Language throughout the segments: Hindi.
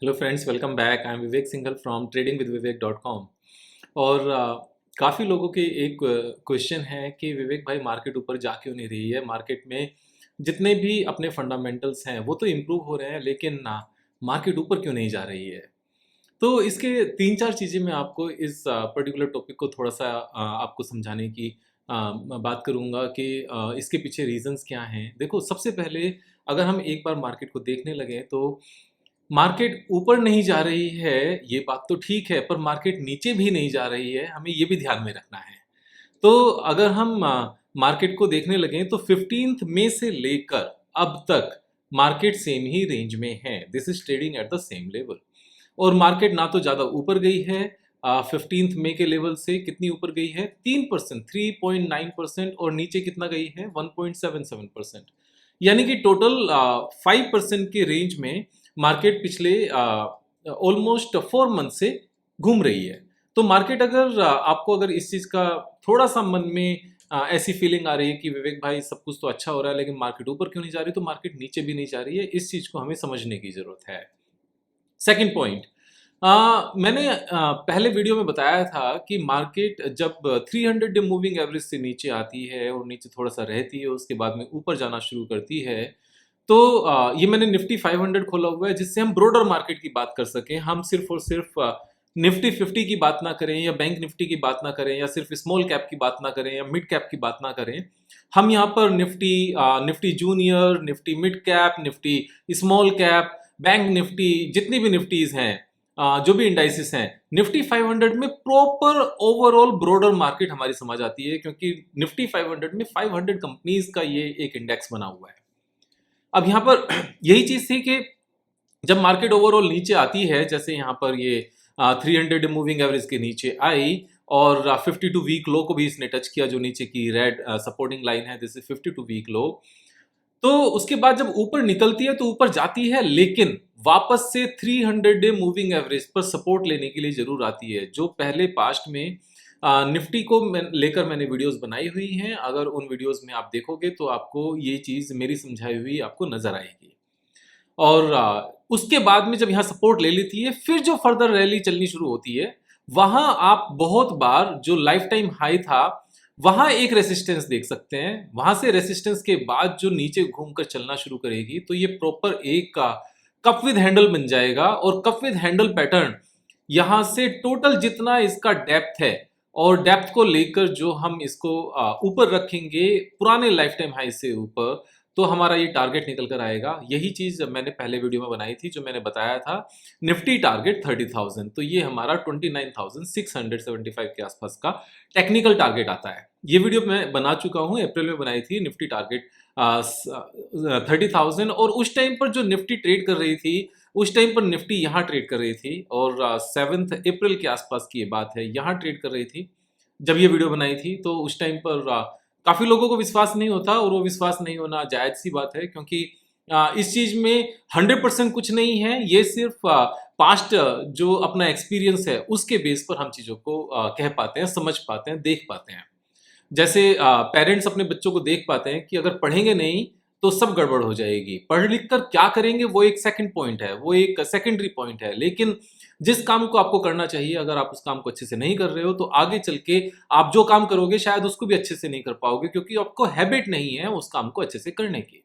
Hello friends, welcome back. I am Vivek Singhal from tradingwithvivek.com। और काफ़ी लोगों के एक क्वेश्चन है कि विवेक भाई मार्केट ऊपर जा क्यों नहीं रही है। मार्केट में जितने भी अपने फंडामेंटल्स हैं वो तो इम्प्रूव हो रहे हैं, लेकिन ना मार्केट ऊपर क्यों नहीं जा रही है। तो इसके तीन चार चीज़ें मैं आपको इस पर्टिकुलर टॉपिक को थोड़ा सा आपको समझाने की बात करूँगा कि इसके पीछे रीजंस क्या हैं। देखो, सबसे पहले अगर हम एक बार मार्केट को देखने लगे तो मार्केट ऊपर नहीं जा रही है, ये बात तो ठीक है, पर मार्केट नीचे भी नहीं जा रही है, हमें ये भी ध्यान में रखना है। तो अगर हम मार्केट को देखने लगें तो 15th मई से लेकर अब तक मार्केट सेम ही रेंज में है। This is trading at the same level. और मार्केट ना तो ज़्यादा ऊपर गई है, 15th मई के लेवल से कितनी ऊपर गई है, 3%, 3.9%, और नीचे कितना गई है, 1.77%। यानी कि टोटल 5% के रेंज में मार्केट पिछले ऑलमोस्ट 4 मंथ से घूम रही है। तो मार्केट अगर आपको अगर इस चीज़ का थोड़ा सा मन में ऐसी फीलिंग आ रही है कि विवेक भाई सब कुछ तो अच्छा हो रहा है लेकिन मार्केट ऊपर क्यों नहीं जा रही, तो मार्केट नीचे भी नहीं जा रही है। इस चीज़ को हमें समझने की ज़रूरत है। सेकंड पॉइंट, मैंने पहले वीडियो में बताया था कि मार्केट जब 300 डे मूविंग एवरेज से नीचे आती है और नीचे थोड़ा सा रहती है, उसके बाद में ऊपर जाना शुरू करती है, तो ये मैंने निफ्टी 500 खोला हुआ है जिससे हम ब्रॉडर मार्केट की बात कर सकें। हम सिर्फ और सिर्फ निफ्टी 50 की बात ना करें या बैंक निफ्टी की बात ना करें या सिर्फ स्मॉल कैप की बात ना करें या मिड कैप की बात ना करें। हम यहाँ पर Nifty junior, Nifty mid cap, Nifty small cap, bank Nifty, जितनी भी निफ्टीज हैं, जो भी इंडाइसिस हैं, निफ्टी 500 में प्रॉपर ओवरऑल ब्रॉडर मार्केट हमारी समझ आती है, क्योंकि निफ्टी 500 में 500 कंपनीज का ये एक इंडेक्स बना हुआ है। अब यहाँ पर यही चीज थी कि जब मार्केट ओवरऑल नीचे आती है, जैसे यहाँ पर ये 300 मूविंग एवरेज के नीचे आई और 52 वीक लो को भी इसने टच किया, जो नीचे की रेड सपोर्टिंग लाइन है, दिस इज 52 वीक लो। तो उसके बाद जब ऊपर निकलती है तो ऊपर जाती है, लेकिन वापस से 300 डे मूविंग एवरेज पर सपोर्ट लेने के लिए जरूर आती है, जो पहले पास्ट में निफ्टी को लेकर मैंने वीडियोस बनाई हुई हैं। अगर उन वीडियोस में आप देखोगे तो आपको ये चीज मेरी समझाई हुई आपको नजर आएगी। और उसके बाद में जब यहाँ सपोर्ट ले लेती है, फिर जो फर्दर रैली चलनी शुरू होती है, वहां आप बहुत बार जो लाइफ टाइम हाई था वहां एक रेसिस्टेंस देख सकते हैं। वहां से रेसिस्टेंस के बाद जो नीचे घूमकर चलना शुरू करेगी, तो ये प्रॉपर एक का कप विद हैंडल बन जाएगा। और कप विद हैंडल पैटर्न यहां से टोटल जितना इसका डेप्थ है, और डेप्थ को लेकर जो हम इसको ऊपर रखेंगे पुराने लाइफ टाइम हाई से ऊपर, तो हमारा ये टारगेट निकल कर आएगा। यही चीज मैंने पहले वीडियो में बनाई थी, जो मैंने बताया था निफ्टी टारगेट 30,000, तो ये हमारा 29,675 के आसपास का टेक्निकल टारगेट आता है। ये वीडियो मैं बना चुका हूं, अप्रैल में बनाई थी, निफ्टी टारगेट 30,000। और उस टाइम पर जो निफ्टी ट्रेड कर रही थी, उस टाइम पर निफ्टी यहाँ ट्रेड कर रही थी, और 7 अप्रैल के आसपास की ये बात है, यहाँ ट्रेड कर रही थी जब ये वीडियो बनाई थी। तो उस टाइम पर काफी लोगों को विश्वास नहीं होता, और वो विश्वास नहीं होना जायज सी बात है, क्योंकि इस चीज में 100% कुछ नहीं है। ये सिर्फ पास्ट जो अपना एक्सपीरियंस है उसके बेस पर हम चीजों को कह पाते हैं, समझ पाते हैं, देख पाते हैं। जैसे पेरेंट्स अपने बच्चों को देख पाते हैं कि अगर पढ़ेंगे नहीं तो सब गड़बड़ हो जाएगी, पढ़ लिख कर क्या करेंगे वो एक सेकंड पॉइंट है, वो एक सेकेंडरी पॉइंट है, लेकिन जिस काम को आपको करना चाहिए, अगर आप उस काम को अच्छे से नहीं कर रहे हो, तो आगे चल के आप जो काम करोगे शायद उसको भी अच्छे से नहीं कर पाओगे, क्योंकि आपको हैबिट नहीं है उस काम को अच्छे से करने की।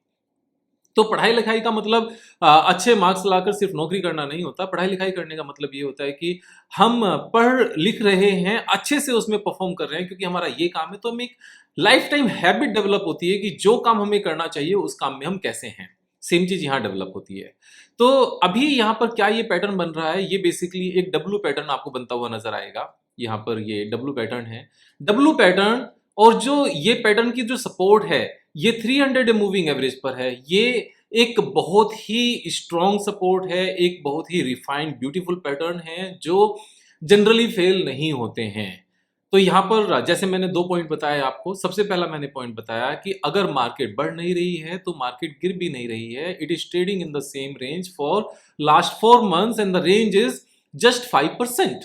तो पढ़ाई लिखाई का मतलब अच्छे मार्क्स लाकर सिर्फ नौकरी करना नहीं होता। पढ़ाई लिखाई करने का मतलब ये होता है कि हम पढ़ लिख रहे हैं, अच्छे से उसमें परफॉर्म कर रहे हैं, क्योंकि हमारा ये काम है, तो हमें एक लाइफ टाइम हैबिट डेवलप होती है कि जो काम हमें करना चाहिए उस काम में हम कैसे हैं। सेम चीज यहाँ डेवलप होती है। तो अभी यहाँ पर क्या ये पैटर्न बन रहा है, ये बेसिकली एक डब्ल्यू पैटर्न आपको बनता हुआ नजर आएगा। यहाँ पर ये डब्ल्यू पैटर्न है, डब्ल्यू पैटर्न। और जो ये पैटर्न की जो सपोर्ट है, ये 300 मूविंग एवरेज पर है। ये एक बहुत ही स्ट्रॉन्ग सपोर्ट है, एक बहुत ही रिफाइंड ब्यूटीफुल पैटर्न है, जो जनरली फेल नहीं होते हैं। तो यहाँ पर जैसे मैंने 2 पॉइंट बताए आपको। सबसे पहला मैंने पॉइंट बताया कि अगर मार्केट बढ़ नहीं रही है तो मार्केट गिर भी नहीं रही है। It is trading in the same range for last 4 months and the range is just 5%।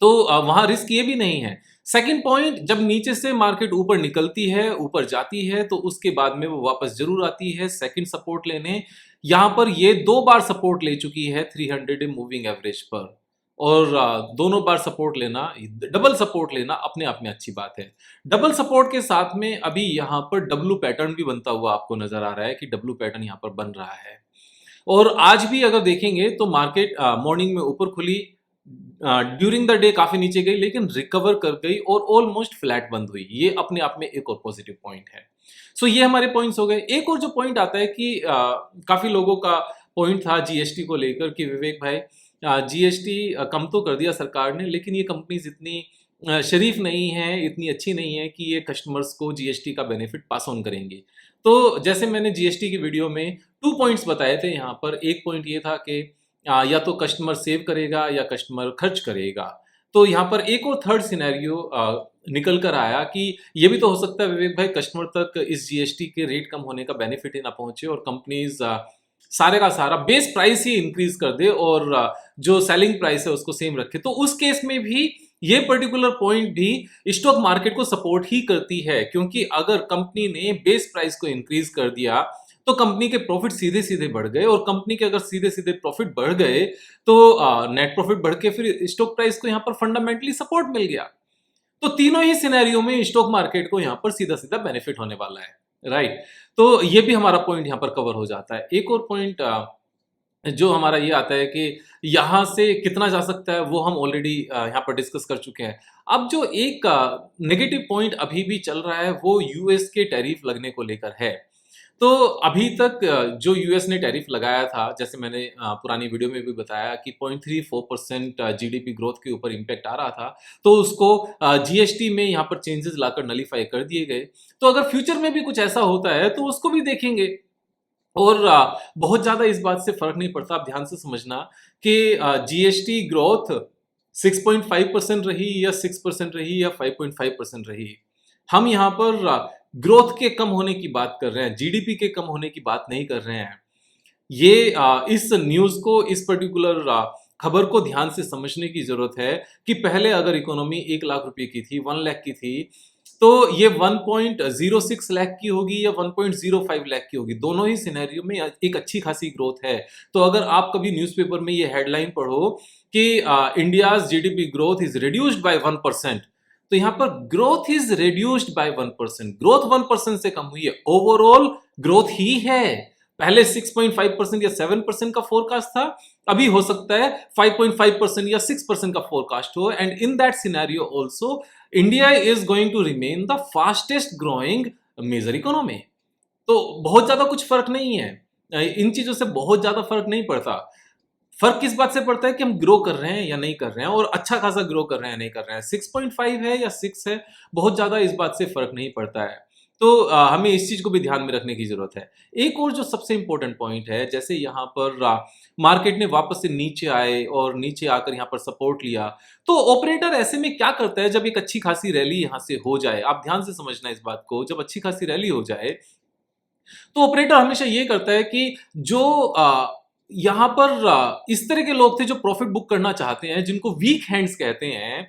तो वहां रिस्क ये भी नहीं है। सेकंड पॉइंट, जब नीचे से मार्केट ऊपर निकलती है, ऊपर जाती है, तो उसके बाद में वो वापस जरूर आती है सेकंड सपोर्ट लेने। यहां पर ये 2 बार सपोर्ट ले चुकी है 300 डे मूविंग एवरेज पर, और दोनों बार सपोर्ट लेना, डबल सपोर्ट लेना अपने आप में अच्छी बात है। डबल सपोर्ट के साथ में अभी यहाँ पर डब्लू पैटर्न भी बनता हुआ आपको नजर आ रहा है कि डब्लू पैटर्न यहाँ पर बन रहा है। और आज भी अगर देखेंगे तो मार्केट मॉर्निंग में ऊपर खुली, ड्यूरिंग द डे काफी नीचे गई, लेकिन रिकवर कर गई और ऑलमोस्ट फ्लैट बंद हुई। ये अपने आप में एक और पॉजिटिव पॉइंट है। सो ये हमारे पॉइंट्स हो गए। एक और जो पॉइंट आता है कि काफी लोगों का पॉइंट था जीएसटी को लेकर कि विवेक भाई जीएसटी कम तो कर दिया सरकार ने, लेकिन ये कंपनीज इतनी शरीफ नहीं है, इतनी अच्छी नहीं है कि ये कस्टमर्स को जीएसटी का बेनिफिट पास ऑन करेंगी। तो जैसे मैंने जीएसटी की वीडियो में 2 पॉइंट्स बताए थे यहाँ पर। एक पॉइंट ये था कि या तो कस्टमर सेव करेगा या कस्टमर खर्च करेगा। तो यहाँ पर एक और थर्ड सिनेरियो निकल कर आया कि ये भी तो हो सकता है विवेक भाई, कस्टमर तक इस जीएसटी के रेट कम होने का बेनिफिट ही ना पहुंचे और कंपनीज सारे का सारा बेस प्राइस ही इंक्रीज कर दे और जो सेलिंग प्राइस है उसको सेम रखे। तो उस केस में भी ये पर्टिकुलर पॉइंट भी स्टॉक मार्केट को सपोर्ट ही करती है, क्योंकि अगर कंपनी ने बेस प्राइस को इंक्रीज कर दिया तो कंपनी के प्रॉफिट सीधे सीधे बढ़ गए, और कंपनी के अगर सीधे सीधे प्रॉफिट बढ़ गए तो नेट प्रॉफिट बढ़ के फिर स्टॉक प्राइस को यहाँ पर फंडामेंटली सपोर्ट मिल गया। तो तीनों ही सिनेरियो में स्टॉक मार्केट को यहाँ पर सीधा सीधा बेनिफिट होने वाला है, राइट। तो ये भी हमारा पॉइंट यहाँ पर कवर हो जाता है। एक और पॉइंट जो हमारा ये आता है कि यहाँ से कितना जा सकता है वो हम ऑलरेडी यहाँ पर डिस्कस कर चुके हैं। अब जो एक नेगेटिव पॉइंट अभी भी चल रहा है वो यूएस के टैरिफ लगने को लेकर है। तो अभी तक जो यूएस ने टैरिफ लगाया था, जैसे मैंने पुरानी वीडियो में भी बताया कि 0.34% जीडीपी ग्रोथ के ऊपर इम्पैक्ट आ रहा था, तो उसको जीएसटी में यहाँ पर चेंजेस लाकर नलीफाई कर दिए गए। तो अगर फ्यूचर में भी कुछ ऐसा होता है तो उसको भी देखेंगे। और बहुत ज्यादा इस बात से फर्क नहीं पड़ता, आप ध्यान से समझना कि जीएसटी ग्रोथ 6.5% रही या 6% रही या 5.5% रही, हम यहाँ पर ग्रोथ के कम होने की बात कर रहे हैं, जीडीपी के कम होने की बात नहीं कर रहे हैं। ये इस न्यूज को, इस पर्टिकुलर खबर को ध्यान से समझने की जरूरत है कि पहले अगर इकोनॉमी 1 लाख रुपए की थी, 1 लाख की थी, तो ये 1.06 लाख की होगी या 1.05 लाख की होगी। दोनों ही सिनेरियो में एक अच्छी खासी ग्रोथ है। तो अगर आप कभी न्यूज़पेपर में ये हेडलाइन पढ़ो कि India's GDP growth is reduced by 1%, तो यहाँ पर growth is reduced by 1%, growth 1% से कम हुई है, ओवरऑल ग्रोथ ही है। पहले 6.5% या 7% का फोरकास्ट था, अभी हो सकता है 5.5% या 6% का फोरकास्ट हो। And in that scenario also India is going to remain the fastest growing major economy. तो बहुत ज्यादा कुछ फर्क नहीं है, इन चीजों से बहुत ज्यादा फर्क नहीं पड़ता। फर्क किस बात से पड़ता है कि हम ग्रो कर रहे हैं या नहीं कर रहे हैं, और अच्छा खासा ग्रो कर रहे हैं नहीं कर रहे हैं। 6.5 है या 6 है, बहुत ज्यादा इस बात से फर्क नहीं पड़ता है। तो हमें इस चीज को भी ध्यान में रखने की जरूरत है। एक और जो सबसे इंपॉर्टेंट पॉइंट है, जैसे यहाँ पर मार्केट ने वापस से नीचे आए और नीचे आकर यहाँ पर सपोर्ट लिया, तो ऑपरेटर ऐसे में क्या करता है जब एक अच्छी खासी रैली यहाँ से हो जाए। आप ध्यान से समझना इस बात को, जब अच्छी खासी रैली हो जाए तो ऑपरेटर हमेशा ये करता है कि जो यहाँ पर इस तरह के लोग थे जो प्रॉफिट बुक करना चाहते हैं, जिनको वीक हैंड्स कहते हैं,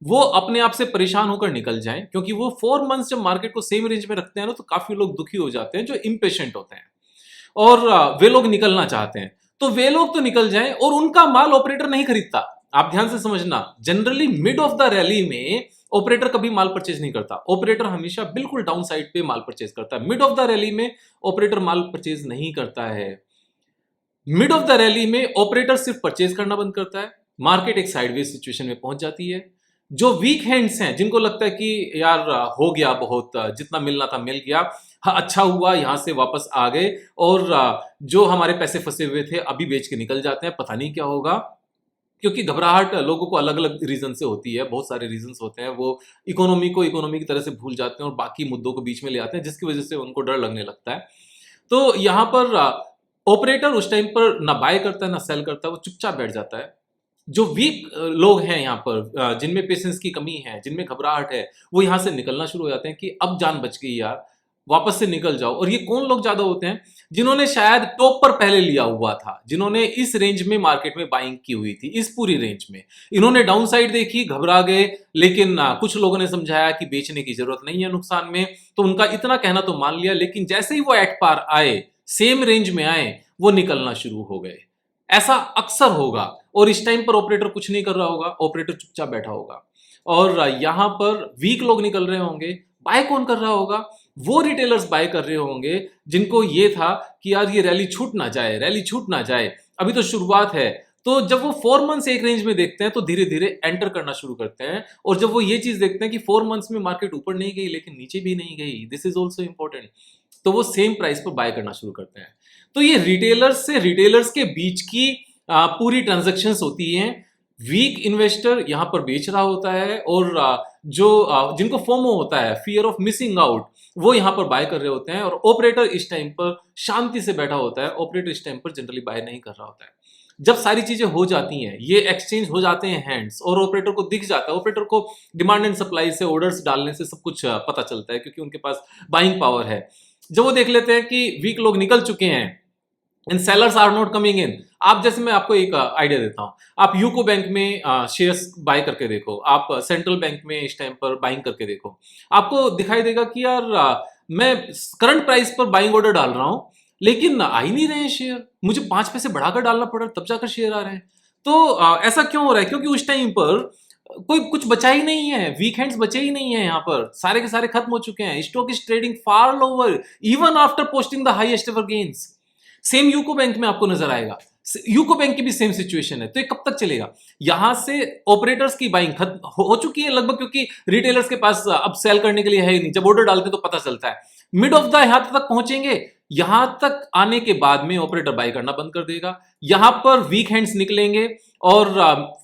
वो अपने आप से परेशान होकर निकल जाएं, क्योंकि वो 4 मंथ्स जब मार्केट को सेम रेंज में रखते हैं ना, तो काफी लोग दुखी हो जाते हैं जो इम्पेशेंट होते हैं, और वे लोग निकलना चाहते हैं। तो वे लोग तो निकल जाएं और उनका माल ऑपरेटर नहीं खरीदता। आप ध्यान से समझना, generally mid of the rally में ऑपरेटर कभी माल परचेज नहीं करता। ऑपरेटर हमेशा बिल्कुल डाउन साइड पे माल परचेज करता है। मिड ऑफ द रैली में ऑपरेटर माल परचेज नहीं करता है। मिड ऑफ द रैली में ऑपरेटर सिर्फ परचेज करना बंद करता है, मार्केट एक साइडवेज सिचुएशन में पहुंच जाती है। जो वीक हैंड्स हैं, जिनको लगता है कि यार हो गया, बहुत जितना मिलना था मिल गया, हाँ अच्छा हुआ यहां से वापस आ गए, और जो हमारे पैसे फंसे हुए थे अभी बेच के निकल जाते हैं, पता नहीं क्या होगा। क्योंकि घबराहट लोगों को अलग अलग रीजन से होती है, बहुत सारे रीजंस होते हैं। वो इकोनॉमी को इकोनॉमी की तरह से भूल जाते हैं और बाकी मुद्दों को बीच में ले आते हैं, जिसकी वजह से उनको डर लगने लगता है। तो यहाँ पर ऑपरेटर उस टाइम पर ना बाय करता है ना सेल करता है, वो चुपचाप बैठ जाता है। जो वीक लोग हैं यहाँ पर, जिनमें पेशेंस की कमी है, जिनमें घबराहट है, वो यहाँ से निकलना शुरू हो जाते हैं कि अब जान बच गई यार, वापस से निकल जाओ। और ये कौन लोग ज्यादा होते हैं? जिन्होंने शायद टॉप पर पहले लिया हुआ था, जिन्होंने इस रेंज में मार्केट में बाइंग की हुई थी, इस पूरी रेंज में इन्होंने डाउन साइड देखी, घबरा गए, लेकिन कुछ लोगों ने समझाया कि बेचने की जरूरत नहीं है नुकसान में, तो उनका इतना कहना तो मान लिया, लेकिन जैसे ही वो एट पार आए, सेम रेंज में आए, वो निकलना शुरू हो गए। ऐसा अक्सर होगा, और इस टाइम पर ऑपरेटर कुछ नहीं कर रहा होगा, ऑपरेटर चुपचाप बैठा होगा, और यहां पर वीक लोग निकल रहे होंगे। बाय कौन कर रहा होगा? वो रिटेलर्स बाय कर रहे होंगे जिनको ये था कि यार ये रैली छूट ना जाए, रैली छूट ना जाए, अभी तो शुरुआत है। तो जब वो 4 मंथ्स एक रेंज में देखते हैं तो धीरे धीरे एंटर करना शुरू करते हैं, और जब वो ये चीज देखते हैं कि 4 मंथ्स में मार्केट ऊपर नहीं गई लेकिन नीचे भी नहीं गई, दिस इज ऑल्सो इंपॉर्टेंट, तो वो सेम प्राइस पर बाय करना शुरू करते हैं। तो ये रिटेलर्स से रिटेलर्स के बीच की पूरी ट्रांजेक्शंस होती हैं। वीक इन्वेस्टर यहां पर बेच रहा होता है, और जो जिनको फोमो होता है, फियर ऑफ मिसिंग आउट, वो यहां पर बाय कर रहे होते हैं, और ऑपरेटर इस टाइम पर शांति से बैठा होता है। ऑपरेटर इस टाइम पर जनरली बाय नहीं कर रहा होता है। जब सारी चीजें हो जाती हैं, ये एक्सचेंज हो जाते हैं हैंड्स, और ऑपरेटर को दिख जाता है, ऑपरेटर को डिमांड एंड सप्लाई से, ऑर्डर्स डालने से सब कुछ पता चलता है, क्योंकि उनके पास बाइंग पावर है। जब वो देख लेते हैं कि वीक लोग निकल चुके हैं and sellers are not coming in, आप जैसे, मैं आपको एक आइडिया देता हूं, आप यूको बैंक में शेयर्स बाय करके देखो, आप सेंट्रल बैंक में इस टाइम पर बाइंग करके देखो, आपको दिखाई देगा कि यार मैं करंट प्राइस पर बाइंग ऑर्डर डाल रहा हूं, लेकिन आ ही नहीं रहे हैं शेयर, मुझे 5 पैसे बढ़ाकर डालना पड़ रहा है, तब जाकर शेयर आ रहे हैं। तो ऐसा क्यों हो रहा है? क्योंकि उस टाइम पर कोई कुछ बचा ही नहीं है, वीकेंड्स बचे ही नहीं है, यहाँ पर सारे के सारे खत्म हो चुके हैं। Stock is trading far lower even after posting the highest ever gains. Same UCO bank में आपको नजर आएगा, यूको बैंक की भी सेम सिचुएशन है। तो ये कब तक चलेगा? यहां से ऑपरेटर्स की बाइंग खत्म हो चुकी है लगभग, क्योंकि रिटेलर्स के पास अब सेल करने के लिए है ही नहीं। जब ऑर्डर डालते हैं तो पता चलता है, मिड ऑफ द यहां तक पहुंचेंगे, यहां तक आने के बाद में ऑपरेटर बाय करना बंद कर देगा। यहां पर वीक हैंड्स निकलेंगे, और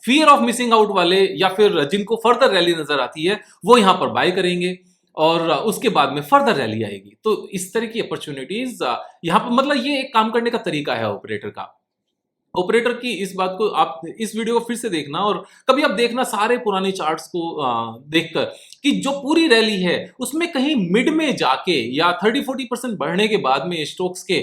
फियर ऑफ मिसिंग आउट वाले, या फिर जिनको फर्दर रैली नजर आती है, वो यहां पर बाय करेंगे, और उसके बाद में फर्दर रैली आएगी। तो इस तरह की अपॉर्चुनिटीज यहां पर, मतलब ये एक काम करने का तरीका है ऑपरेटर का। ऑपरेटर की इस बात को आप इस वीडियो को फिर से देखना, और कभी आप देखना सारे पुराने चार्ट्स को देखकर, कि जो पूरी रैली है उसमें कहीं मिड में जाके या 30-40% बढ़ने के बाद में स्टॉक्स के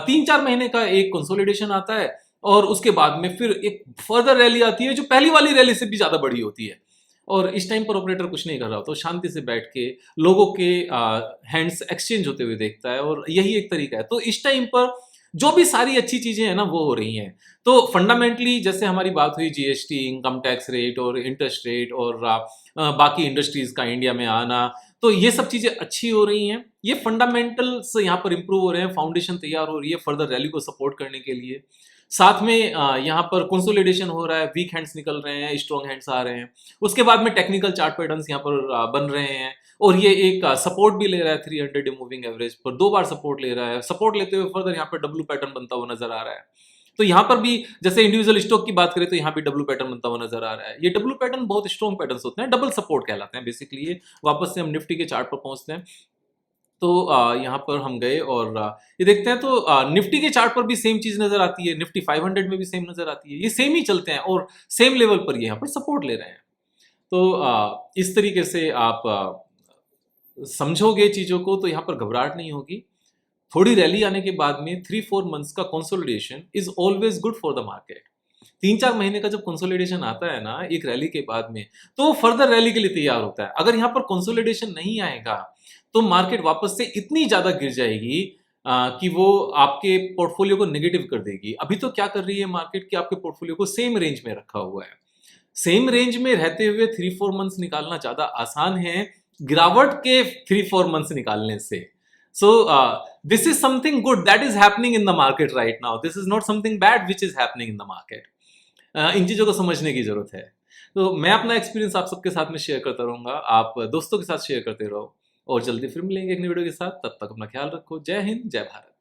3-4 महीने का एक कंसोलिडेशन आता है, और उसके बाद में फिर एक फर्दर रैली आती है जो पहली वाली रैली से भी ज्यादा बड़ी होती है। और इस टाइम पर ऑपरेटर कुछ नहीं कर रहा होता, तो शांति से बैठ के लोगों के हैंड्स एक्सचेंज होते हुए देखता है, और यही एक तरीका है। तो इस टाइम पर जो भी सारी अच्छी चीजें हैं ना, वो हो रही हैं। तो फंडामेंटली जैसे हमारी बात हुई जीएसटी, इनकम टैक्स रेट और इंटरेस्ट रेट, और बाकी इंडस्ट्रीज का इंडिया में आना, तो ये सब चीजें अच्छी हो रही हैं। ये फंडामेंटल्स यहाँ पर इंप्रूव हो रहे हैं, फाउंडेशन तैयार हो रही है फर्दर रैली को सपोर्ट करने के लिए। साथ में यहाँ पर कंसोलिडेशन हो रहा है, वीक हैंड्स निकल रहे हैं, स्ट्रॉन्ग हैंड्स आ रहे हैं। उसके बाद में टेक्निकल चार्ट पैटर्न्स यहाँ पर बन रहे हैं, और ये एक सपोर्ट भी ले रहा है 300 डे मूविंग एवरेज पर, 2 बार सपोर्ट ले रहा है। सपोर्ट लेते हुए फर्दर यहाँ पर डब्ल्यू पैटर्न बनता हुआ नजर आ रहा है। तो यहाँ पर भी जैसे इंडिविजुअल स्टॉक की बात करें तो यहाँ भी डब्ल्यू पैटर्न बनता हुआ नजर आ रहा है। ये डब्ल्यू पैटर्न बहुत स्ट्रॉन्ग पैटर्न्स होते हैं, डबल सपोर्ट कहलाते हैं बेसिकली। ये वापस से हम निफ्टी के चार्ट पर पहुंचते हैं। तो यहाँ पर हम गए और ये देखते हैं, तो निफ्टी के चार्ट पर भी सेम चीज नजर आती है, निफ्टी 500 में भी सेम नजर आती है। ये सेम ही चलते हैं और सेम लेवल पर ये यहाँ पर सपोर्ट ले रहे हैं। तो इस तरीके से आप समझोगे चीजों को तो यहाँ पर घबराहट नहीं होगी। थोड़ी रैली आने के बाद में 3-4 मंथ्स का consolidation is always good for the market. 3-4 महीने का जब कंसोलिडेशन आता है ना एक रैली के बाद में, तो फर्दर रैली के लिए तैयार होता है। अगर यहाँ पर कंसोलिडेशन नहीं आएगा तो मार्केट वापस से इतनी ज्यादा गिर जाएगी कि वो आपके पोर्टफोलियो को नेगेटिव कर देगी। अभी तो क्या कर रही है मार्केट कि आपके पोर्टफोलियो को सेम रेंज में रखा हुआ है। सेम रेंज में रहते हुए 3-4 मंथ्स निकालना ज्यादा आसान है गिरावट के 3-4 मंथ्स निकालने से। So this is something good that is happening in the market right now. This is not something bad which is happening in the market. इन चीजों को समझने की जरूरत है। तो मैं अपना एक्सपीरियंस आप सबके साथ में शेयर करता रहूंगा, आप दोस्तों के साथ शेयर करते रहो, और जल्दी फिर मिलेंगे एक नई वीडियो के साथ। तब तक अपना ख्याल रखो। जय हिंद, जय भारत।